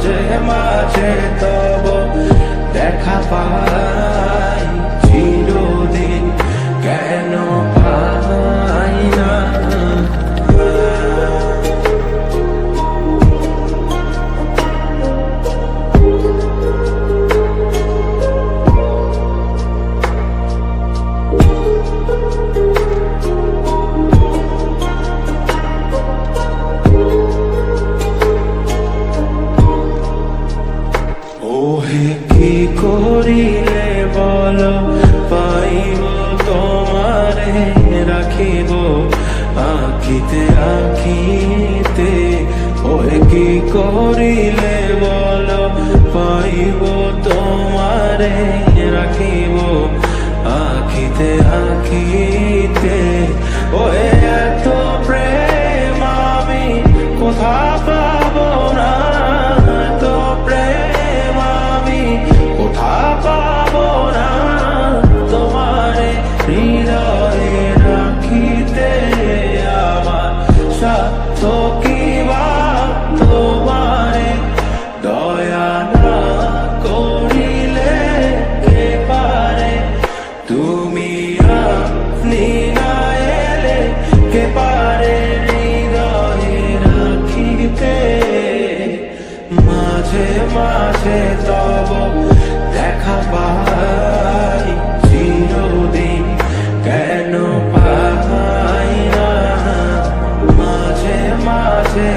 মাঝে মাঝে তব দেখা পাই, চিরদিন কেন পাই না। ওহে কি করিলে বলো পাইব তোমারে, রাখিব আঁখিতে আঁখিতে। ওহে কি করিলে বলো পাইব তোমারে, রাখিব আঁখিতে আঁখিতে। ওহে এত প্রেম আমি কোথা পাবো না, এত প্রেম আমি কোথা পাবো না। তোমারে হৃদয়ে রাখিতে আমার সাধ্য কি বা, তোমারে দয়া না করিলে কে পারে। তুমি আপনি না এলে কে পারে হৃদয়ে রাখিতে। মাঝে মাঝে তব দেখা পাই, চিরদিন কেন পাই না। মাঝে মাঝে